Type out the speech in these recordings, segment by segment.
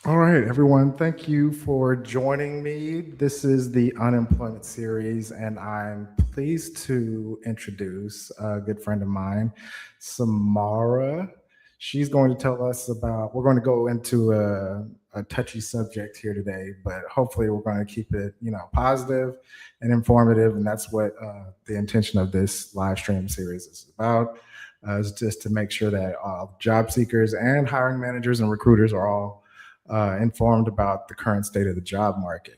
All right, everyone, thank you for joining me. This is the unemployment series, and I'm pleased to introduce a good friend of mine, Samara. She's going to tell us about, we're going to go into a touchy subject here today, but hopefully we're going to keep it, positive and informative. And that's what the intention of this live stream series is about, is just to make sure that job seekers and hiring managers and recruiters are all informed about the current state of the job market.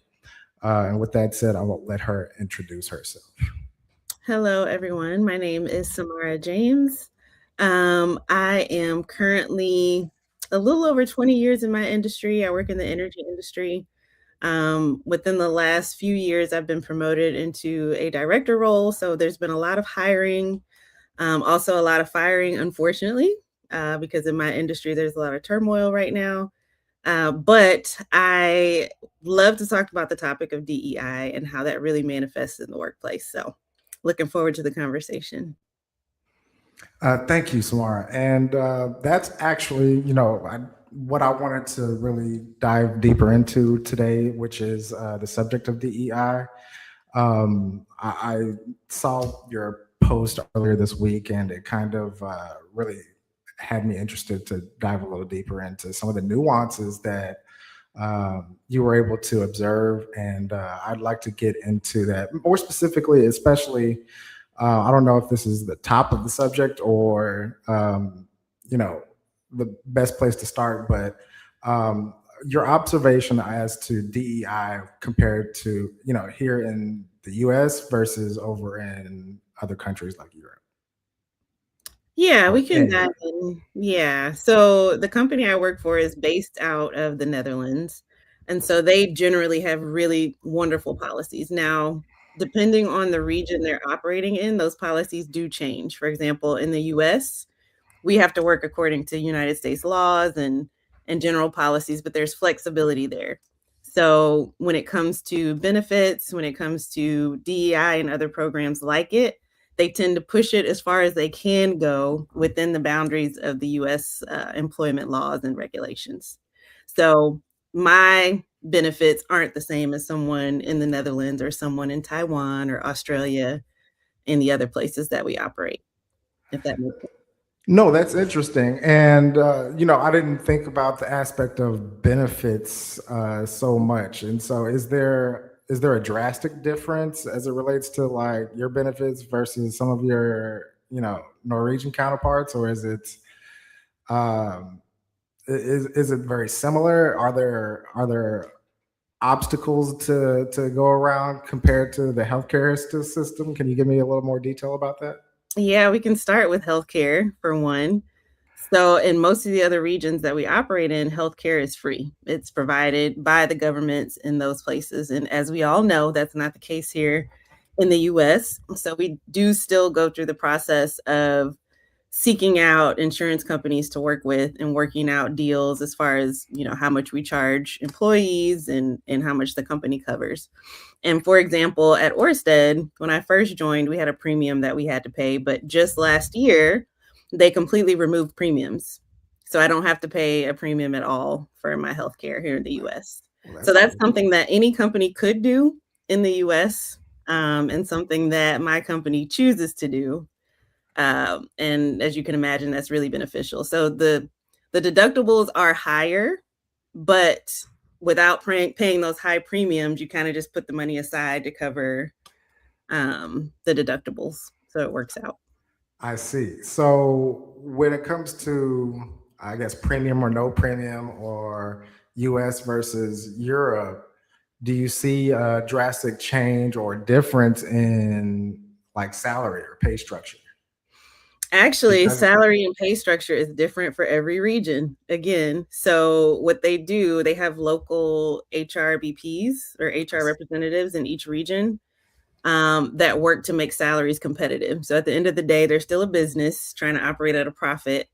And with that said, I will let her introduce herself. Hello, everyone. My name is Samara James. I am currently a little over 20 years in my industry. I work in the energy industry. Within the last few years, I've been promoted into a director role. So there's been a lot of hiring, also a lot of firing, unfortunately, because in my industry, there's a lot of turmoil right now. But I love to talk about the topic of DEI and how that really manifests in the workplace. So looking forward to the conversation. Thank you, Samara. And that's actually, what I wanted to really dive deeper into today, which is the subject of DEI. I saw your post earlier this week, and it kind of really had me interested to dive a little deeper into some of the nuances that you were able to observe. And I'd like to get into that more specifically, especially. I don't know if this is the top of the subject or, the best place to start, but your observation as to DEI compared to, here in the US versus over in other countries like Europe Yeah, we or can dive India. in. Yeah. So the company I work for is based out of the Netherlands. And so they generally have really wonderful policies. Now, depending on the region they're operating in, those policies do change. For example, in the US, we have to work according to United States laws and general policies, but there's flexibility there. So when it comes to benefits, when it comes to DEI and other programs like it, they tend to push it as far as they can go within the boundaries of the US employment laws and regulations. So my benefits aren't the same as someone in the Netherlands or someone in Taiwan or Australia and the other places that we operate, if that makes sense. No, that's interesting. And, I didn't think about the aspect of benefits so much. And so is there a drastic difference as it relates to like your benefits versus some of your, Norwegian counterparts, or um, is it very similar? Are there obstacles to go around compared to the healthcare system? Can you give me a little more detail about that? Yeah, we can start with healthcare for one. So, in most of the other regions that we operate in, healthcare is free. It's provided by the governments in those places. And as we all know, that's not the case here in the US. So, we do still go through the process of seeking out insurance companies to work with and working out deals as far as, how much we charge employees and how much the company covers. And for example, at Orsted, when I first joined, we had a premium that we had to pay, but just last year, they completely removed premiums. So I don't have to pay a premium at all for my healthcare here in the US. Well, So that's that's cool. something that any company could do in the US, and something that my company chooses to do. And as you can imagine, that's really beneficial. So the deductibles are higher, but without paying those high premiums, you kind of just put the money aside to cover the deductibles. So it works out. I see. So when it comes to, I guess, premium or no premium or US versus Europe, do you see a drastic change or difference in like salary or pay structure? Actually, Because salary and pay structure is different for every region. Again, so what they do, they have local HRBPs or HR representatives in each region, that work to make salaries competitive. So at the end of the day, they're still a business trying to operate at a profit.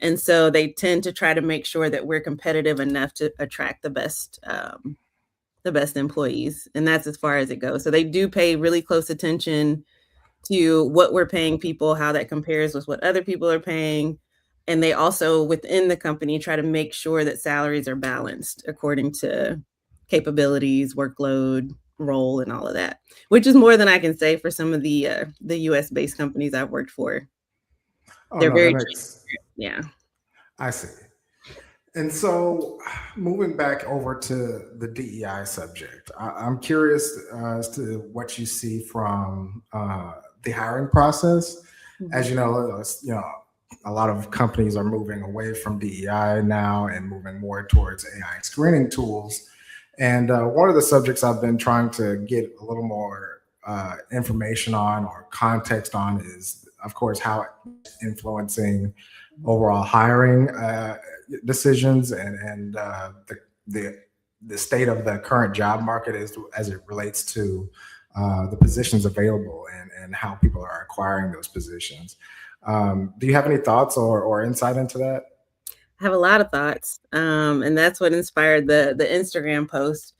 And so they tend to try to make sure that we're competitive enough to attract the best employees. And that's as far as it goes. So they do pay really close attention to what we're paying people, how that compares with what other people are paying. And they also, within the company, try to make sure that salaries are balanced according to capabilities, workload, role, and all of that, which is more than I can say for some of the US-based companies I've worked for. Oh They're no, that very makes, transparent. Yeah. I see. And so, moving back over to the DEI subject, I'm curious as to what you see from the hiring process. As Mhm. you know, a lot of companies are moving away from DEI now and moving more towards AI screening tools. And one of the subjects I've been trying to get a little more information on or context on is, of course, how it's influencing overall hiring decisions and the the state of the current job market as it relates to the positions available and how people are acquiring those positions. Do you have any thoughts or insight into that? I have a lot of thoughts, and that's what inspired the Instagram post.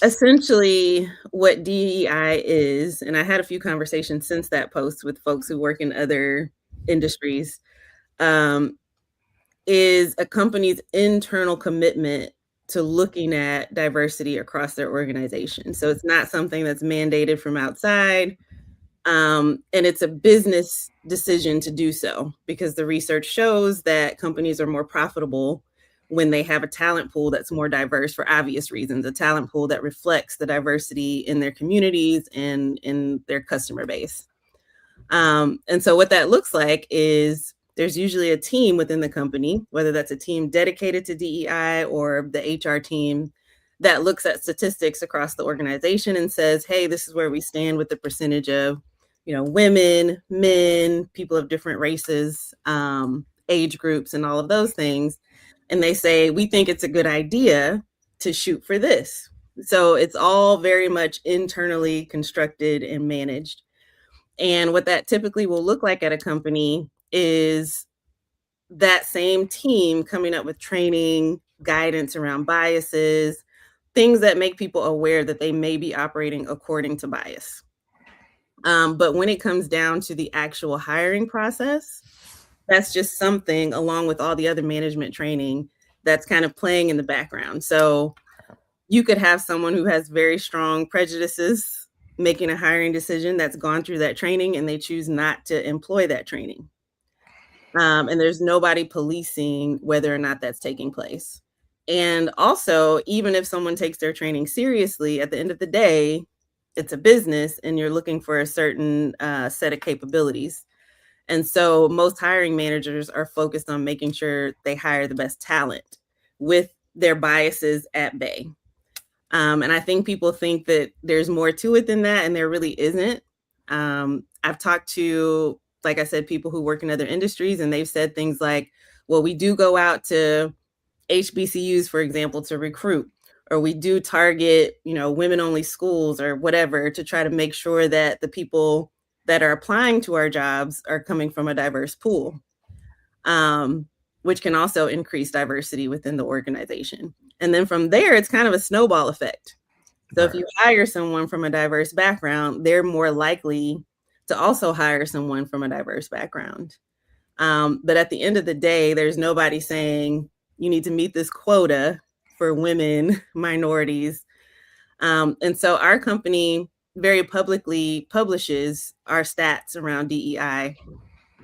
Essentially, what DEI is, and I had a few conversations since that post with folks who work in other industries, um, is a company's internal commitment to looking at diversity across their organization. So it's not something that's mandated from outside. And it's a business decision to do so because the research shows that companies are more profitable when they have a talent pool that's more diverse for obvious reasons, a talent pool that reflects the diversity in their communities and in their customer base. And so what that looks like is there's usually a team within the company, whether that's a team dedicated to DEI or the HR team that looks at statistics across the organization and says, hey, this is where we stand with the percentage of, women, men, people of different races, age groups, and all of those things. And they say, we think it's a good idea to shoot for this. So it's all very much internally constructed and managed. And what that typically will look like at a company is that same team coming up with training, guidance around biases, things that make people aware that they may be operating according to bias. But when it comes down to the actual hiring process, that's just something along with all the other management training that's kind of playing in the background. So you could have someone who has very strong prejudices making a hiring decision that's gone through that training and they choose not to employ that training. And there's nobody policing whether or not that's taking place. And also, even if someone takes their training seriously, at the end of the day, it's a business and you're looking for a certain set of capabilities. And so most hiring managers are focused on making sure they hire the best talent with their biases at bay. And I think people think that there's more to it than that, and there really isn't. I've talked to, like I said, people who work in other industries, and they've said things like, well, we do go out to HBCUs, for example, to recruit, or we do target, women only schools or whatever to try to make sure that the people that are applying to our jobs are coming from a diverse pool, um, which can also increase diversity within the organization. And then from there, it's kind of a snowball effect. So if Right. you hire someone from a diverse background, they're more likely to also hire someone from a diverse background. But at the end of the day, there's nobody saying you need to meet this quota for women, minorities. And so our company very publicly publishes our stats around DEI.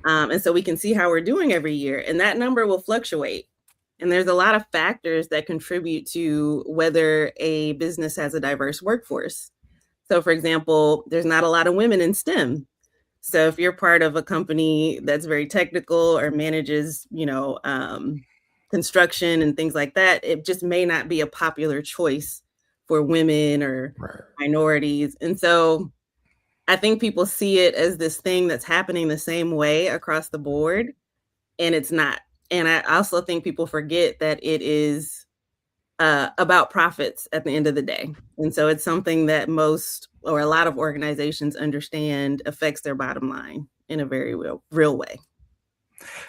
And so we can see how we're doing every year. And that number will fluctuate. And there's a lot of factors that contribute to whether a business has a diverse workforce. So, for example, there's not a lot of women in STEM. So if you're part of a company that's very technical or manages, construction and things like that, it just may not be a popular choice for women or Right. minorities. And so I think people see it as this thing that's happening the same way across the board, and it's not. And I also think people forget that it is about profits at the end of the day. And so it's something that most or a lot of organizations understand affects their bottom line in a very real way.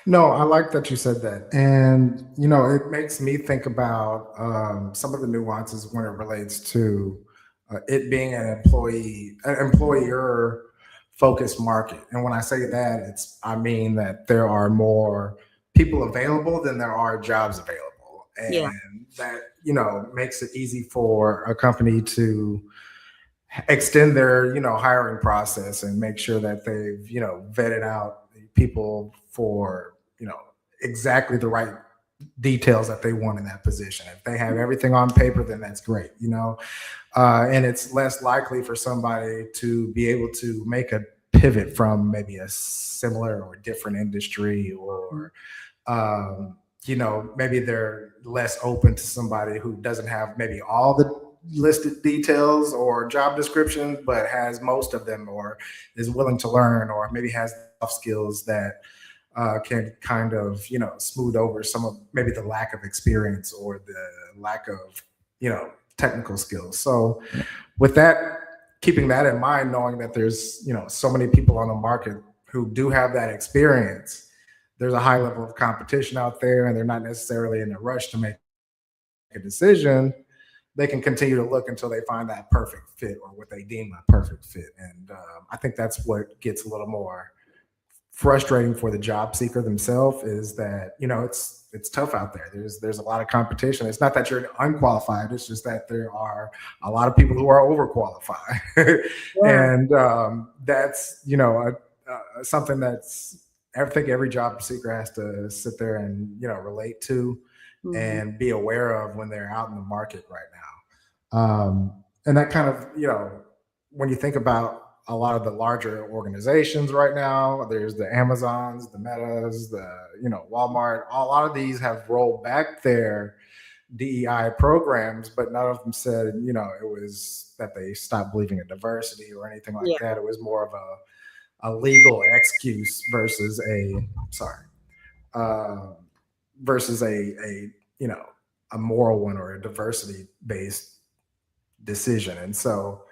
No, I like that you said that. And, it makes me think about some of the nuances when it relates to it being an employer focused market. And when I say that, I mean that there are more people available than there are jobs available. Yeah. And that, makes it easy for a company to extend their, hiring process and make sure that they've, vetted out people for, exactly the right details that they want in that position. If they have everything on paper, then that's great, and it's less likely for somebody to be able to make a pivot from maybe a similar or different industry, or maybe they're less open to somebody who doesn't have maybe all the listed details or job descriptions, but has most of them, or is willing to learn, or maybe has soft skills that can kind of, smooth over some of maybe the lack of experience or the lack of, technical skills. So with that, keeping that in mind, knowing that there's, so many people on the market who do have that experience, there's a high level of competition out there, and they're not necessarily in a rush to make a decision. They can continue to look until they find that perfect fit, or what they deem a perfect fit. And I think that's what gets a little more frustrating for the job seeker themselves, is that, it's tough out there. There's a lot of competition. It's not that you're unqualified, it's just that there are a lot of people who are overqualified. Yeah. And that's, something that's, I think every job seeker has to sit there and, relate to Mhm. and be aware of when they're out in the market right now. And that kind of, when you think about a lot of the larger organizations right now, there's the Amazons, the Metas, the, Walmart, a lot of these have rolled back their DEI programs, but none of them said, it was that they stopped believing in diversity or anything like Yeah. that. It was more of a legal excuse versus uh, a a moral one, or a diversity based decision. And so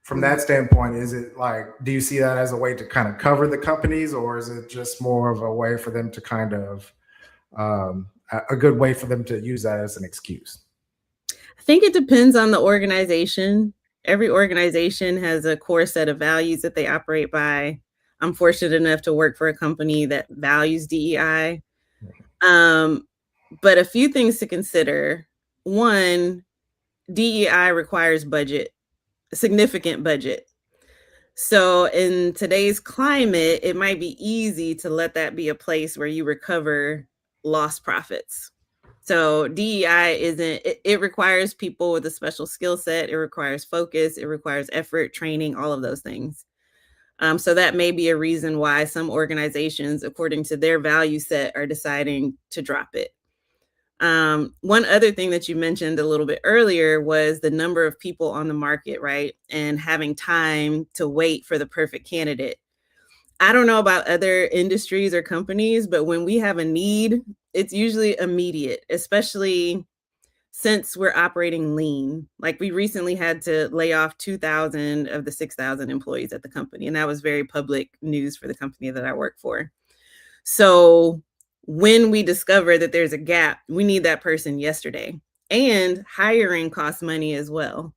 from Mhm. that standpoint, is it like, do you see that as a way to kind of cover the companies, or is it just more of a way for them to kind of a good way for them to use that as an excuse? I think it depends on the organization. Every organization has a core set of values that they operate by. I'm fortunate enough to work for a company that values DEI. Um, but a few things to consider. One, DEI requires budget, significant budget. So in today's climate, it might be easy to let that be a place where you recover lost profits. So DEI it requires people with a special skill set. It requires focus. It requires effort, training, all of those things. So that may be a reason why some organizations, according to their value set, are deciding to drop it. One other thing that you mentioned a little bit earlier was the number of people on the market, right? And having time to wait for the perfect candidate. I don't know about other industries or companies, but when we have a need, it's usually immediate, especially since we're operating lean. Like, we recently had to lay off 2,000 of the 6,000 employees at the company, and that was very public news for the company that I work for. So when we discover that there's a gap, we need that person yesterday. And hiring costs money as well.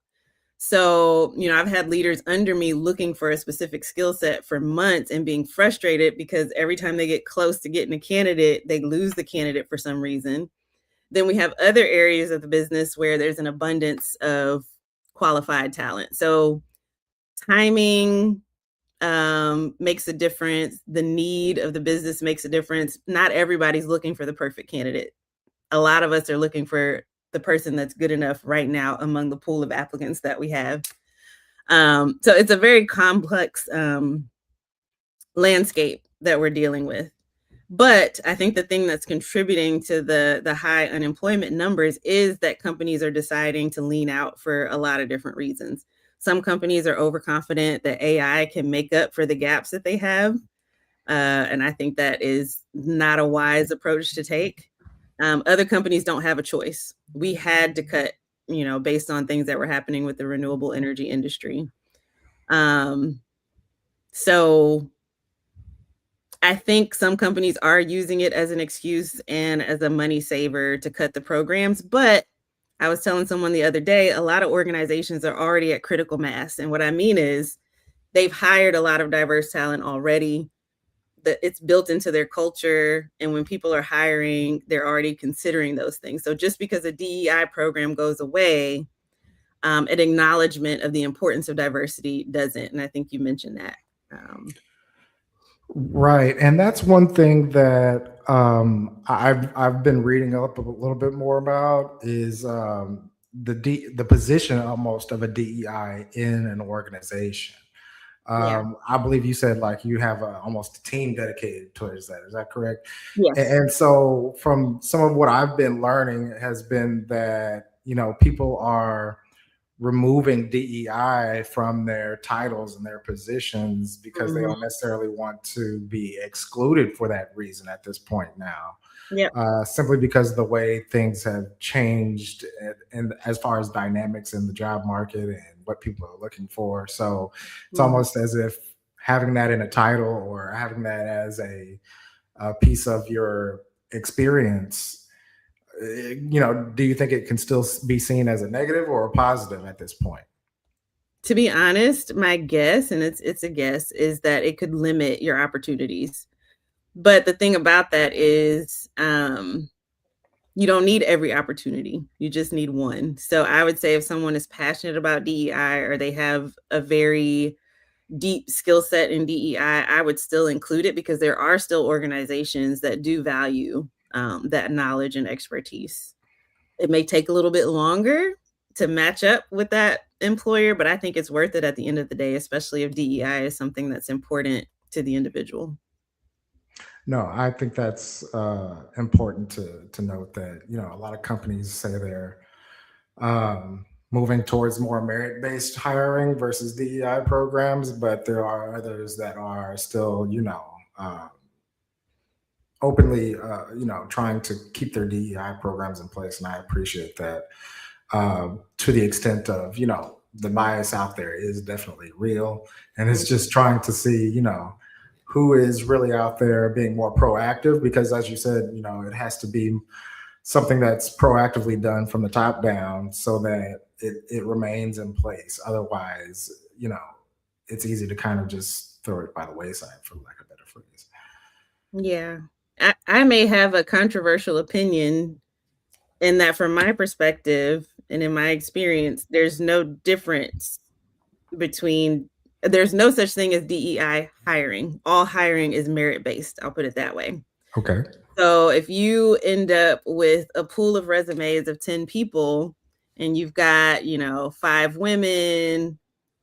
So, I've had leaders under me looking for a specific skill set for months and being frustrated because every time they get close to getting a candidate, they lose the candidate for some reason. Then we have other areas of the business where there's an abundance of qualified talent. So timing makes a difference. The need of the business makes a difference. Not everybody's looking for the perfect candidate. A lot of us are looking for the person that's good enough right now among the pool of applicants that we have. So it's a very complex landscape that we're dealing with. But I think the thing that's contributing to the high unemployment numbers is that companies are deciding to lean out for a lot of different reasons. Some companies are overconfident that AI can make up for the gaps that they have. And I think that is not a wise approach to take. Other companies don't have a choice. We had to cut, based on things that were happening with the renewable energy industry. So I think some companies are using it as an excuse and as a money saver to cut the programs. But I was telling someone the other day, a lot of organizations are already at critical mass. And what I mean is, they've hired a lot of diverse talent already. That it's built into their culture, and when people are hiring, they're already considering those things. So just because a DEI program goes away, an acknowledgement of the importance of diversity doesn't. And I think you mentioned that. Right, and that's one thing that I've been reading up a little bit more about is the position almost of a DEI in an organization. Yeah. I believe you said like you have almost a team dedicated towards that. Is that correct? Yes. And so from some of what I've been learning has been that people are removing DEI from their titles and their positions because they Mhm. don't necessarily want to be excluded for that reason at this point now. Yep. Simply because of the way things have changed and as far as dynamics in the job market and what people are looking for. So it's Mhm. almost as if having that in a title or having that as a piece of your experience, do you think it can still be seen as a negative or a positive at this point? To be honest, my guess, and it's a guess, is that it could limit your opportunities. But the thing about that is, you don't need every opportunity. You just need one. So I would say if someone is passionate about DEI or they have a very deep skill set in DEI, I would still include it because there are still organizations that do value that knowledge and expertise. It may take a little bit longer to match up with that employer, but I think it's worth it at the end of the day, especially if DEI is something that's important to the individual. No, I think that's important to note that a lot of companies say they're moving towards more merit-based hiring versus DEI programs, but there are others that are still openly trying to keep their DEI programs in place, and I appreciate that. To the extent of the bias out there is definitely real, and it's Mhm. just trying to see who is really out there being more proactive, because as you said, it has to be something that's proactively done from the top down so that it remains in place. Otherwise, it's easy to kind of just throw it by the wayside, for lack of a better phrase. Yeah. I may have a controversial opinion in that from my perspective and in my experience, between there's no such thing as DEI hiring. All hiring is merit based. I'll put it that way. Okay. So if you end up with a pool of resumes of 10 people and you've got, 5 women,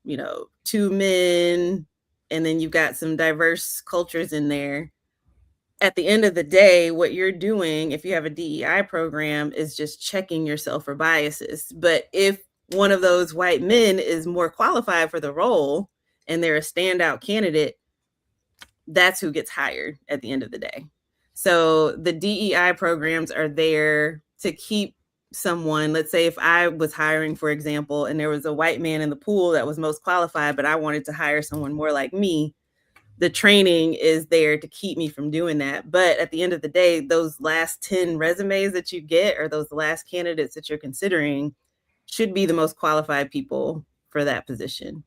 2 men, and then you've got some diverse cultures in there, at the end of the day, what you're doing, if you have a DEI program, is just checking yourself for biases. But if one of those white men is more qualified for the role and they're a standout candidate, that's who gets hired at the end of the day. So the DEI programs are there to keep someone. Let's say if I was hiring, for example, and there was a white man in the pool that was most qualified, but I wanted to hire someone more like me, the training is there to keep me from doing that. But at the end of the day, those last 10 resumes that you get, or those last candidates that you're considering, should be the most qualified people for that position.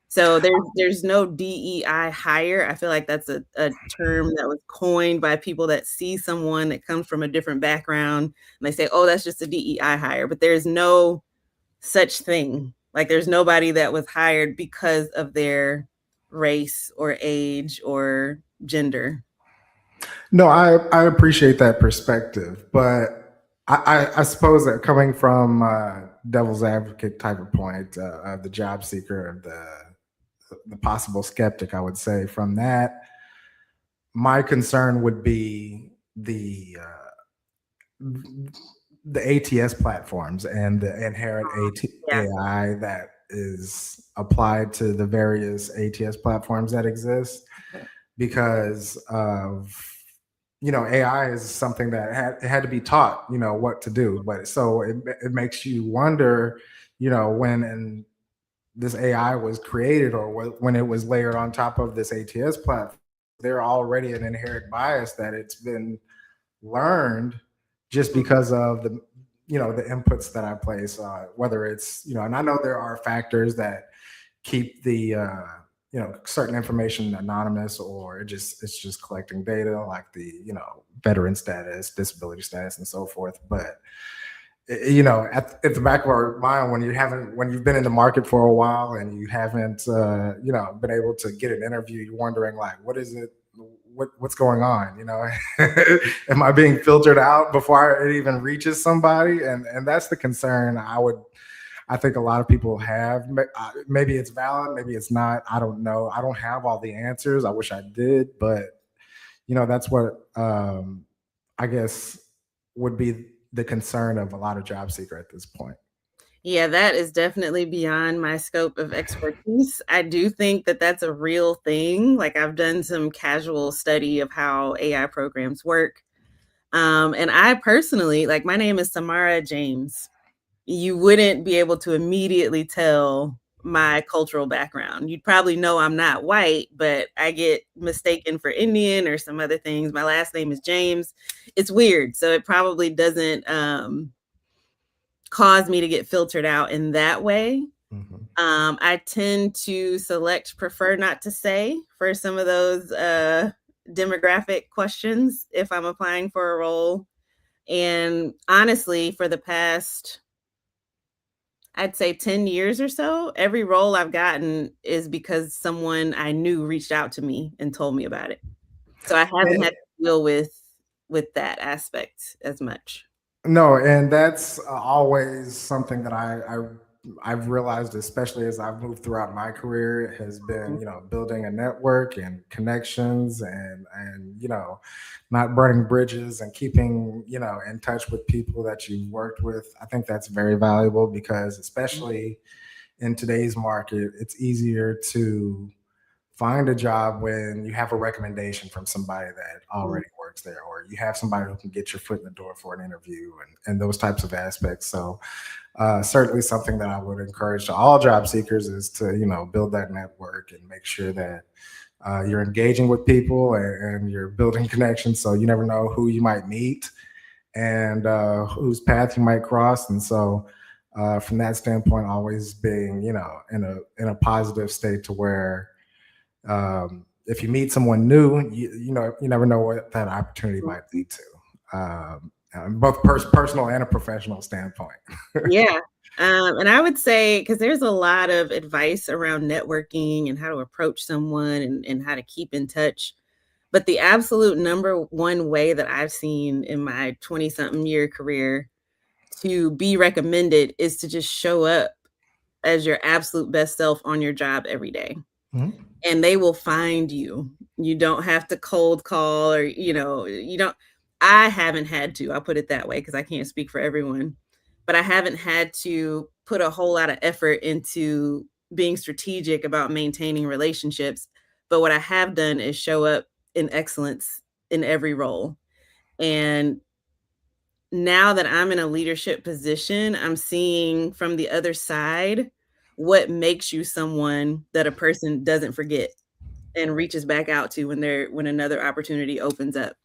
So there's no DEI hire. I feel like that's a term that was coined by people that see someone that comes from a different background and they say, oh, that's just a DEI hire. But there's no such thing. Like there's nobody that was hired because of their race or age or gender. No, I appreciate that perspective, but I suppose that coming from devil's advocate type of point, the job seeker, the possible skeptic, I would say from that, my concern would be the ATS platforms and the inherent Yeah. AI that is applied to the various ATS platforms that exist, because of AI is something that had to be taught what to do, but so it makes you wonder when this AI was created, or when it was layered on top of this ATS platform, there already an inherent bias that it's been learned just because of the inputs that I place, whether it's and I know there are factors that keep the certain information anonymous, or it's just collecting data like the veteran status, disability status, and so forth. But at the back of our mind, when you've been in the market for a while and you haven't been able to get an interview, you're wondering like, what is it, what's going on, am I being filtered out before it even reaches somebody? And that's the concern I think a lot of people have. Maybe it's valid, maybe it's not, I don't know. I don't have all the answers. I wish I did, but that's what I guess would be the concern of a lot of job seeker at this point. Yeah, that is definitely beyond my scope of expertise. I do think that that's a real thing. Like, I've done some casual study of how AI programs work. And I personally, like, my name is Samara James. You wouldn't be able to immediately tell my cultural background. You'd probably know I'm not white, but I get mistaken for Indian or some other things. My last name is James. It's weird. So it probably doesn't cause me to get filtered out in that way. Mhm. I tend to prefer not to say for some of those demographic questions if I'm applying for a role. And honestly, for the past, I'd say 10 years or so, every role I've gotten is because someone I knew reached out to me and told me about it. So I haven't had to deal with that aspect as much. No, and that's always something that I've realized, especially as I've moved throughout my career, has been building a network and connections, and not burning bridges, and keeping in touch with people that you've worked with. I think that's very valuable because, especially in today's market, it's easier to find a job when you have a recommendation from somebody that already works there, or you have somebody who can get your foot in the door for an interview, and those types of aspects. So certainly something that I would encourage to all job seekers is to build that network and make sure that you're engaging with people, and you're building connections, so you never know who you might meet and whose path you might cross. And so from that standpoint, always being in a positive state to where if you meet someone new, you never know what that opportunity might lead to, both personal and a professional standpoint. Yeah. And I would say, because there's a lot of advice around networking and how to approach someone and how to keep in touch. But the absolute number one way that I've seen in my 20 something year career to be recommended is to just show up as your absolute best self on your job every day. Mhm. And they will find you. You don't have to cold call, or, you don't. I haven't had to, I'll put it that way, because I can't speak for everyone, but I haven't had to put a whole lot of effort into being strategic about maintaining relationships. But what I have done is show up in excellence in every role. And now that I'm in a leadership position, I'm seeing from the other side what makes you someone that a person doesn't forget and reaches back out to when another opportunity opens up.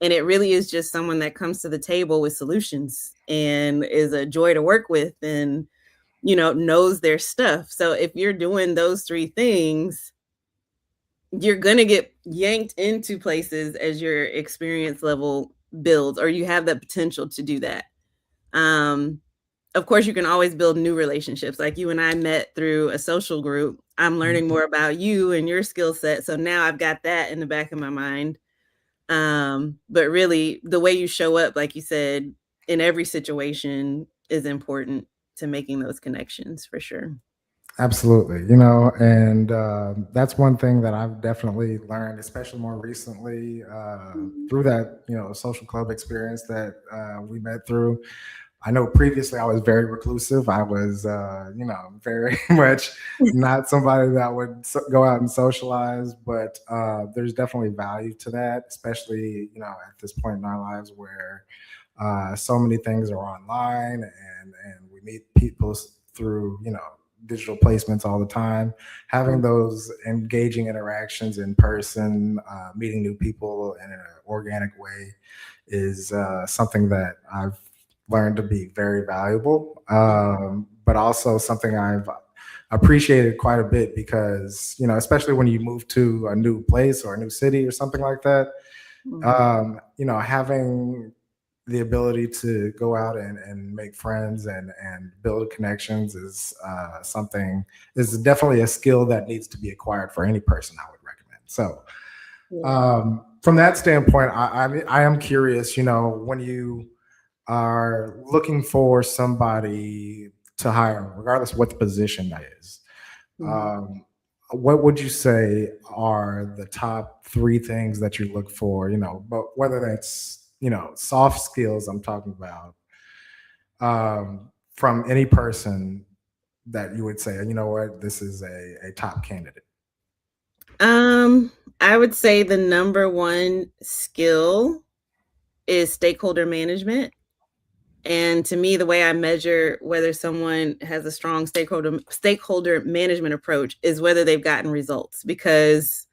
And it really is just someone that comes to the table with solutions and is a joy to work with, and knows their stuff. So if you're doing those three things, you're going to get yanked into places as your experience level builds, or you have the potential to do that. Um, of course, you can always build new relationships. Like, you and I met through a social group. I'm learning more about you and your skill set. So now I've got that in the back of my mind. But really, the way you show up, like you said, in every situation is important to making those connections, for sure. Absolutely, and that's one thing that I've definitely learned, especially more recently through that social club experience that we met through. I know previously I was very reclusive. I was, very much not somebody that would go out and socialize, but there's definitely value to that, especially, at this point in our lives where so many things are online, and we meet people through, digital placements all the time. Having those engaging interactions in person, meeting new people in an organic way is something that I've learned to be very valuable, but also something I've appreciate it quite a bit because, especially when you move to a new place or a new city or something like that, Mhm. having the ability to go out and make friends and build connections is definitely a skill that needs to be acquired for any person, I would recommend. So Yeah. from that standpoint, I am curious, when you are looking for somebody to hire, regardless of what the position that is, Mhm. um, what would you say are the top three things that you look for? But whether that's soft skills, I'm talking about, from any person that you would say, you know what, this is a top candidate. Um, I would say the number one skill is stakeholder management. And to me, the way I measure whether someone has a strong stakeholder management approach is whether they've gotten results, because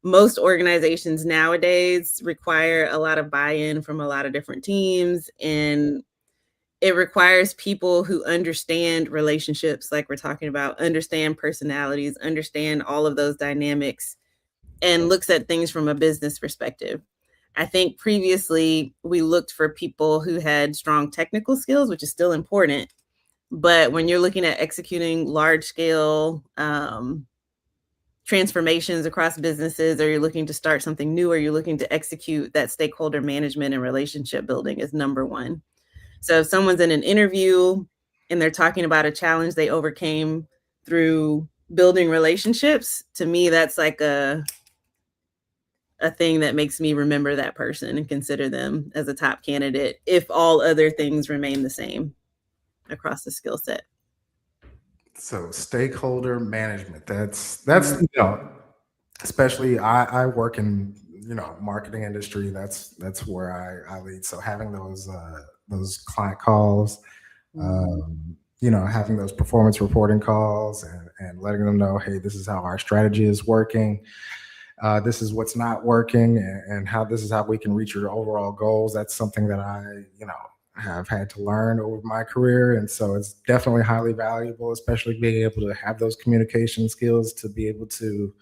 most organizations nowadays require a lot of buy-in from a lot of different teams, and it requires people who understand relationships, like we're talking about, understand personalities, understand all of those dynamics, and looks at things from a business perspective. I think previously we looked for people who had strong technical skills, which is still important. But when you're looking at executing large scale transformations across businesses, or you're looking to start something new, or you're looking to execute, that stakeholder management and relationship building is number one. So if someone's in an interview and they're talking about a challenge they overcame through building relationships, to me, that's like a thing that makes me remember that person and consider them as a top candidate if all other things remain the same across the skill set. So stakeholder management. That's Mhm. especially I work in marketing industry. That's where I lead. So having those client calls, Mhm. having those performance reporting calls and letting them know, hey, this is how our strategy is working. This is what's not working, and how this is how we can reach your overall goals. That's something that I, have had to learn over my career. And so it's definitely highly valuable, especially being able to have those communication skills to be able to,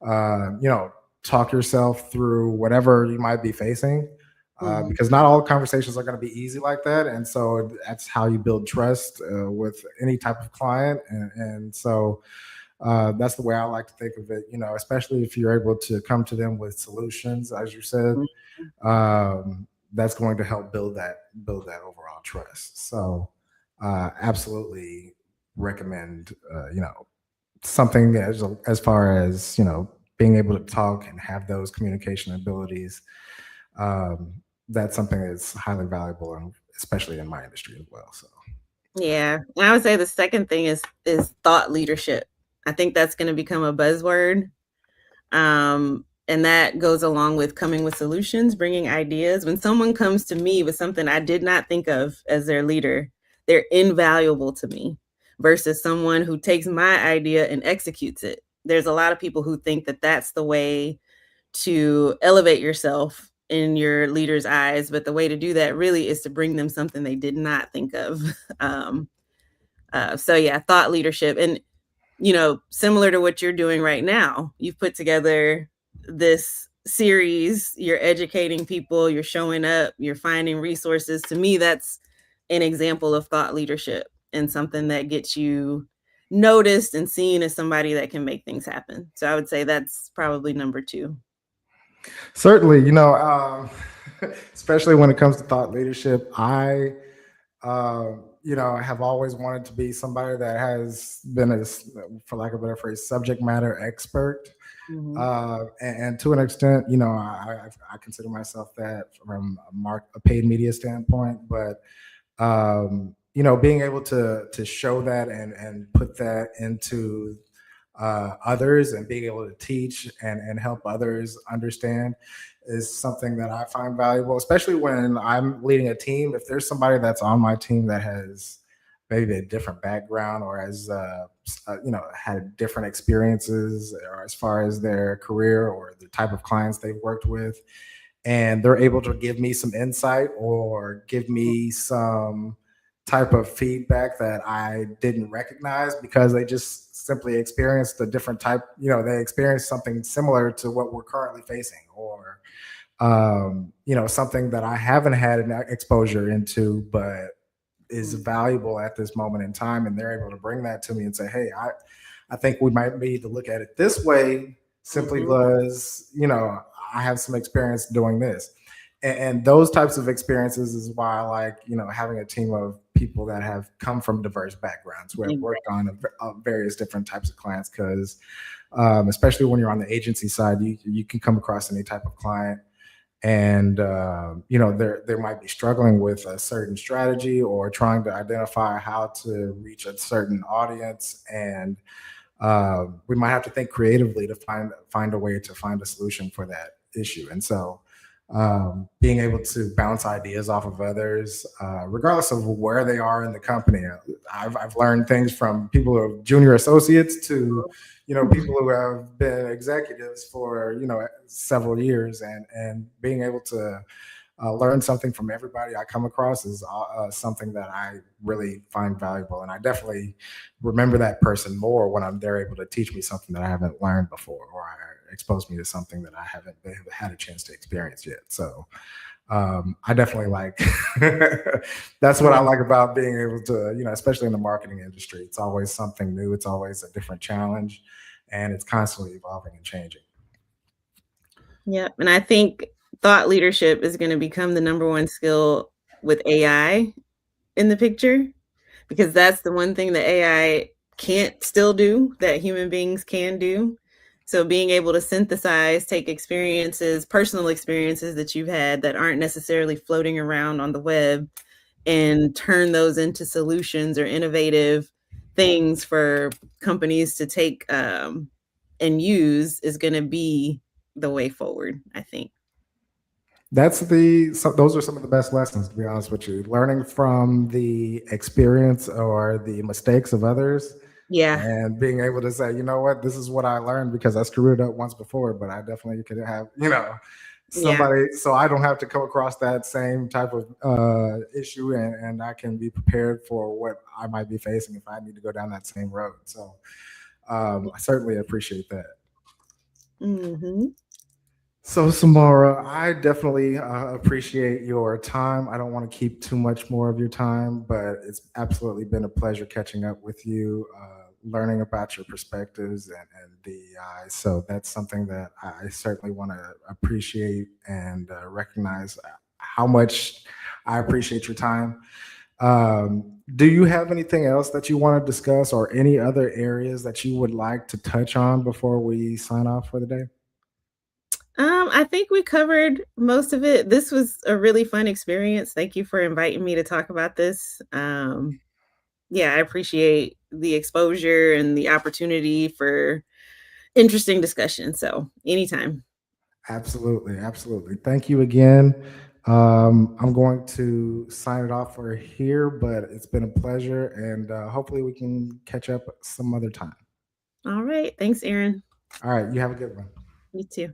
uh, you know, talk yourself through whatever you might be facing. Mhm. Because not all conversations are going to be easy like that. And so that's how you build trust with any type of client. And so that's the way I like to think of it, especially if you're able to come to them with solutions, as you said, Mhm. that's going to help build that overall trust. So absolutely recommend, something as far as, being able to talk and have those communication abilities. Um, that's something that's highly valuable, and especially in my industry as well. So Yeah, and I would say the second thing is thought leadership. I think that's gonna become a buzzword, and that goes along with coming with solutions, bringing ideas. When someone comes to me with something I did not think of as their leader, they're invaluable to me versus someone who takes my idea and executes it. There's a lot of people who think that that's the way to elevate yourself in your leader's eyes, but the way to do that really is to bring them something they did not think of. Um, so yeah, thought leadership, and similar to what you're doing right now, you've put together this series. You're educating people. You're showing up. You're finding resources. To me, that's an example of thought leadership and something that gets you noticed and seen as somebody that can make things happen. So I would say that's probably number two. certainly, especially when it comes to thought leadership, have always wanted to be somebody that has been, for lack of a better phrase, subject matter expert. Mhm. And to an extent, I consider myself that from a paid media standpoint. But being able to show that and put that into others, and being able to teach and help others understand is something that I find valuable, especially when I'm leading a team. If there's somebody that's on my team that has maybe a different background, or has had different experiences, or as far as their career or the type of clients they've worked with, and they're able to give me some insight or give me some type of feedback that I didn't recognize because they just simply experienced a different type, they experienced something similar to what we're currently facing, or something that I haven't had an exposure into, but is Mm. valuable at this moment in time. And they're able to bring that to me and say, hey, I think we might need to look at it this way simply Mhm. because, I have some experience doing this. And those types of experiences is why I like, having a team of people that have come from diverse backgrounds, who have worked Exactly. on various different types of clients. Because especially when you're on the agency side, you can come across any type of client, and there might be struggling with a certain strategy or trying to identify how to reach a certain audience, and we might have to think creatively to find a way to find a solution for that issue. And so being able to bounce ideas off of others, regardless of where they are in the company. I've learned things from people who are junior associates to, people who have been executives for, several years, and being able to learn something from everybody I come across is something that I really find valuable. And I definitely remember that person more when they're able to teach me something that I haven't learned before, or expose me to something that I haven't had a chance to experience yet. So I definitely like that's what I Yeah. like about being able to, especially in the marketing industry. It's always something new, it's always a different challenge, and it's constantly evolving and changing. Yeah, and I think thought leadership is gonna become the number one skill with AI in the picture, because that's the one thing that AI can't still do that human beings can do. So being able to synthesize, take experiences, personal experiences that you've had that aren't necessarily floating around on the web, and turn those into solutions or innovative things for companies to take and use is going to be the way forward, I think. Those are some of the best lessons, to be honest with you. Learning from the experience or the mistakes of others, Yeah. and being able to say, you know what, this is what I learned because I screwed it up once before, but I definitely could have, Yeah. somebody, so I don't have to come across that same type of issue, and I can be prepared for what I might be facing if I need to go down that same road. So I certainly appreciate that. Hmm. So, Samara, I definitely appreciate your time. I don't want to keep too much more of your time, but it's absolutely been a pleasure catching up with you, learning about your perspectives and DEI. So, that's something that I certainly want to appreciate and recognize how much I appreciate your time. Do you have anything else that you want to discuss, or any other areas that you would like to touch on before we sign off for the day? I think we covered most of it. This was a really fun experience. Thank you for inviting me to talk about this. Yeah, I appreciate the exposure and the opportunity for interesting discussion. So, anytime. Absolutely, absolutely. Thank you again. I'm going to sign it off for here, but it's been a pleasure, and hopefully we can catch up some other time. All right. Thanks, Aaron. All right, you have a good one. You too.